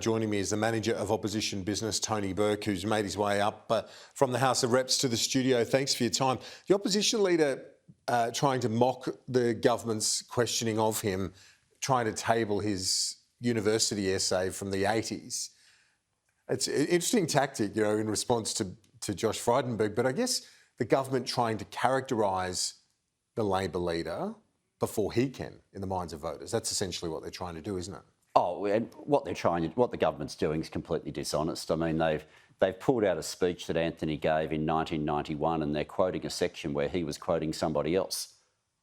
Joining me is the Manager of Opposition Business, Tony Burke, who's made his way up from the House of Reps to the studio. Thanks for your time. The opposition leader trying to mock the government's questioning of him, trying to table his university essay from the 80s. It's an interesting tactic, in response to Josh Frydenberg, but I guess the government trying to characterise the Labor leader before he can, in the minds of voters. That's essentially what they're trying to do, isn't it? Oh, and what the government's doing is completely dishonest. I mean, they've pulled out a speech that Anthony gave in 1991, and they're quoting a section where he was quoting somebody else.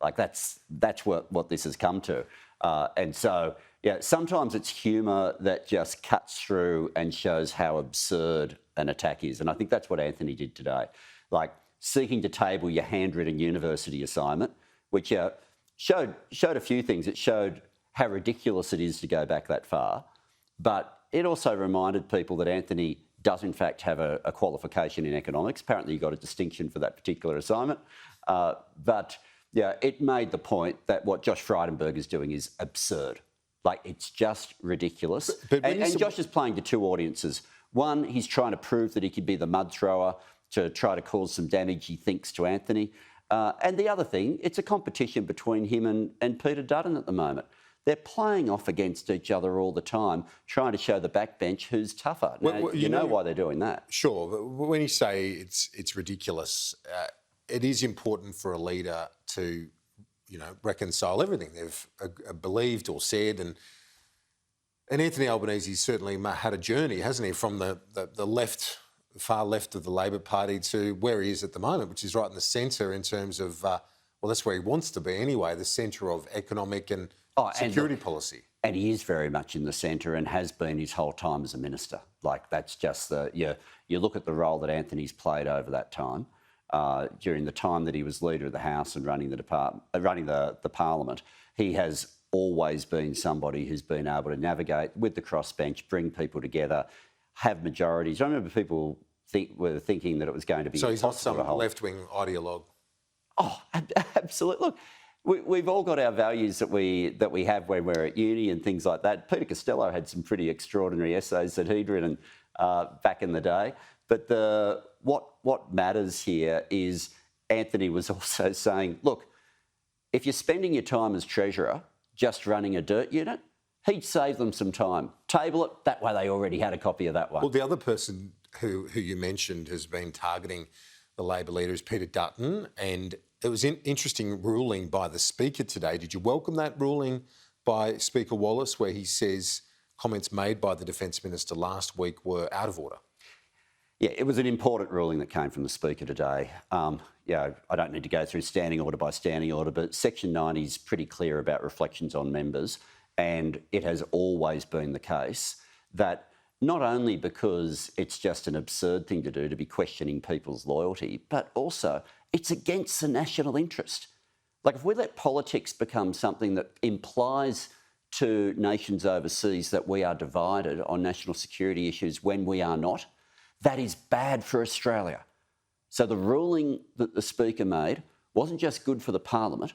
Like that's what this has come to. And so, yeah, sometimes it's humour that just cuts through and shows how absurd an attack is, and I think that's what Anthony did today. Like seeking to table your handwritten university assignment, which showed a few things. It showed how ridiculous it is to go back that far. But it also reminded people that Anthony does in fact have a qualification in economics. Apparently he got a distinction for that particular assignment. But yeah, it made the point that what Josh Frydenberg is doing is absurd. Like, it's just ridiculous. And Josh is playing to two audiences. One, he's trying to prove that he could be the mud thrower to try to cause some damage, he thinks, to Anthony. And the other thing, it's a competition between him and Peter Dutton at the moment. They're playing off against each other all the time, trying to show the backbench who's tougher. Now, you know why they're doing that. Sure, but when you say it's ridiculous, it is important for a leader to, reconcile everything they've believed or said. And Anthony Albanese certainly had a journey, hasn't he, from the left, far left of the Labor Party to where he is at the moment, which is right in the centre in terms of, that's where he wants to be anyway, the centre of economic and security policy. And he is very much in the centre and has been his whole time as a minister. Like, that's just you look at the role that Anthony's played over that time, during the time that he was Leader of the House and running the Parliament. He has always been somebody who's been able to navigate with the crossbench, bring people together, have majorities. I remember people were thinking that it was going to be... So he's not some left-wing ideologue? Oh, absolutely. Look, we've all got our values that we have when we're at uni and things like that. Peter Costello had some pretty extraordinary essays that he'd written back in the day. But what matters here is Anthony was also saying, look, if you're spending your time as Treasurer just running a dirt unit, he'd save them some time. Table it, that way they already had a copy of that one. Well, the other person who you mentioned has been targeting the Labor leader is Peter Dutton, and it was an interesting ruling by the Speaker today. Did you welcome that ruling by Speaker Wallace, where he says comments made by the Defence Minister last week were out of order? Yeah, it was an important ruling that came from the Speaker today. I don't need to go through standing order by standing order, but Section 90 is pretty clear about reflections on members, and it has always been the case that not only because it's just an absurd thing to do to be questioning people's loyalty, but also it's against the national interest. Like, if we let politics become something that implies to nations overseas that we are divided on national security issues when we are not, that is bad for Australia. So the ruling that the Speaker made wasn't just good for the Parliament,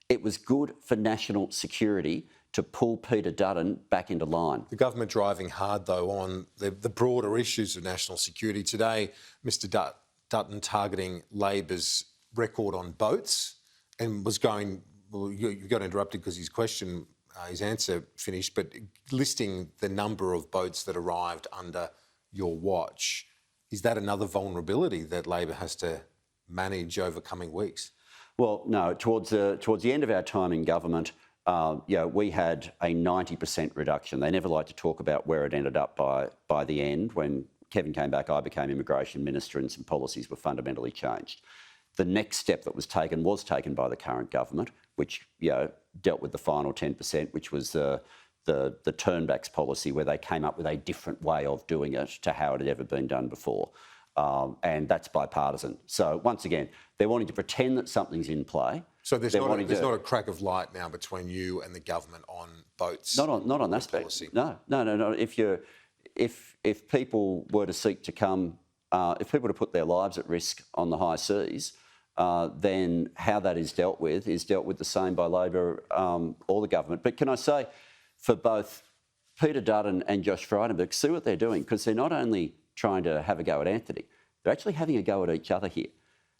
it was good for national security to pull Peter Dutton back into line. The government driving hard, though, on the broader issues of national security. Today, Mr Dutton targeting Labor's record on boats and was going... Well, you got interrupted because his answer finished, but listing the number of boats that arrived under your watch. Is that another vulnerability that Labor has to manage over coming weeks? Well, no. Towards the end of our time in government, we had a 90% reduction. They never like to talk about where it ended up by the end. When Kevin came back, I became Immigration Minister and some policies were fundamentally changed. The next step that was taken by the current government, which dealt with the final 10%, which was the turnbacks policy, where they came up with a different way of doing it to how it had ever been done before. And that's bipartisan. So once again, they're wanting to pretend that something's in play. So there's not a crack of light now between you and the government on boats. Not on that aspect. Policy. No. If people were to seek to come, if people were to put their lives at risk on the high seas, then how that is dealt with the same by Labor or the government. But can I say, for both Peter Dutton and Josh Frydenberg, see what they're doing, because they're not only trying to have a go at Anthony, they're actually having a go at each other here.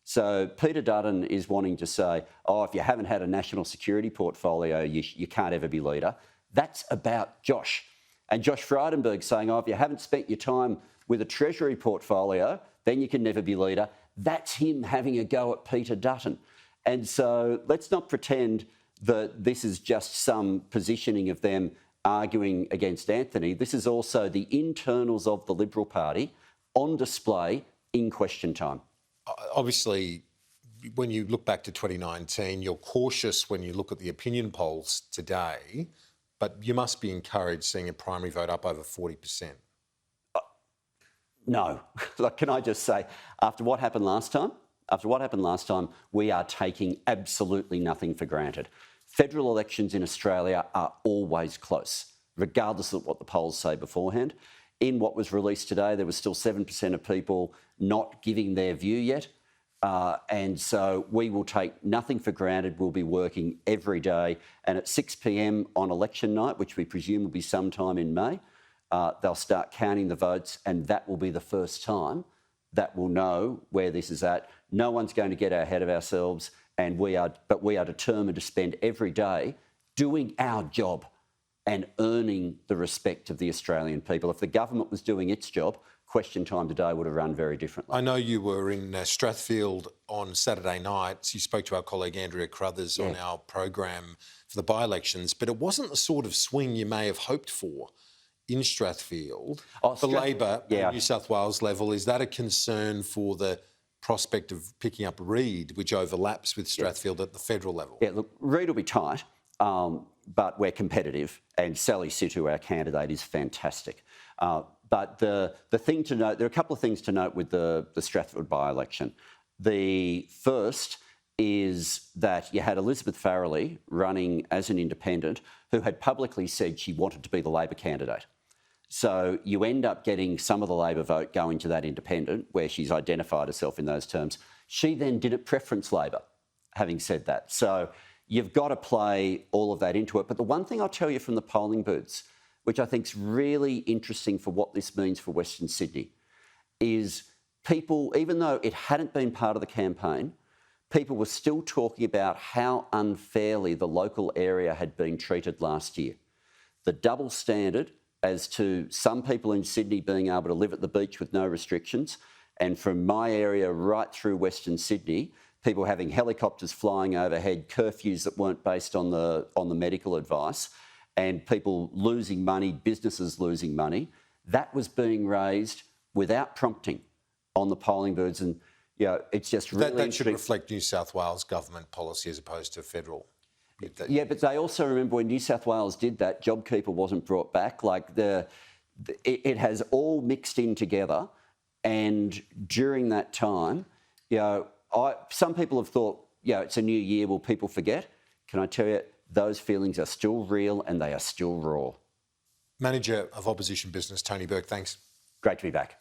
So Peter Dutton is wanting to say, oh, if you haven't had a national security portfolio, you can't ever be leader. That's about Josh. And Josh Frydenberg saying, oh, if you haven't spent your time with a treasury portfolio, then you can never be leader. That's him having a go at Peter Dutton. And so let's not pretend that this is just some positioning of them arguing against Anthony. This is also the internals of the Liberal Party on display in question time. Obviously, when you look back to 2019, you're cautious when you look at the opinion polls today, but you must be encouraged seeing a primary vote up over 40%. No. Like, can I just say, after what happened last time, we are taking absolutely nothing for granted. Federal elections in Australia are always close, regardless of what the polls say beforehand. In what was released today, there was still 7% of people not giving their view yet. And so we will take nothing for granted. We'll be working every day. And at 6 p.m. on election night, which we presume will be sometime in May, they'll start counting the votes, and that will be the first time that we'll know where this is at. No one's going to get ahead of ourselves, but we are determined to spend every day doing our job and earning the respect of the Australian people. If the government was doing its job, question time today would have run very differently. I know you were in Strathfield on Saturday night. You spoke to our colleague Andrea Crothers on our program for the by-elections, but it wasn't the sort of swing you may have hoped for in Strathfield. For Labor at New South Wales level, is that a concern for the prospect of picking up Reid, which overlaps with Strathfield at the federal level? Yeah, look, Reid will be tight, but we're competitive, and Sally Situ, our candidate, is fantastic. But the thing to note, there are a couple of things to note with the Strathfield by-election. The first is that you had Elizabeth Farrelly running as an independent who had publicly said she wanted to be the Labor candidate. So you end up getting some of the Labor vote going to that independent, where she's identified herself in those terms. She then did it preference Labor, having said that. So you've got to play all of that into it. But the one thing I'll tell you from the polling booths, which I think is really interesting for what this means for Western Sydney, is people, even though it hadn't been part of the campaign, people were still talking about how unfairly the local area had been treated last year. The double standard as to some people in Sydney being able to live at the beach with no restrictions, and from my area right through Western Sydney, people having helicopters flying overhead, curfews that weren't based on the medical advice, and people losing money, businesses losing money. That was being raised without prompting on the polling booths, and it's just really that should reflect New South Wales government policy as opposed to federal. Yeah, but they also remember when New South Wales did that, JobKeeper wasn't brought back. Like it has all mixed in together, and during that time, some people have thought, it's a new year, will people forget? Can I tell you, those feelings are still real and they are still raw. Manager of Opposition Business, Tony Burke, thanks. Great to be back.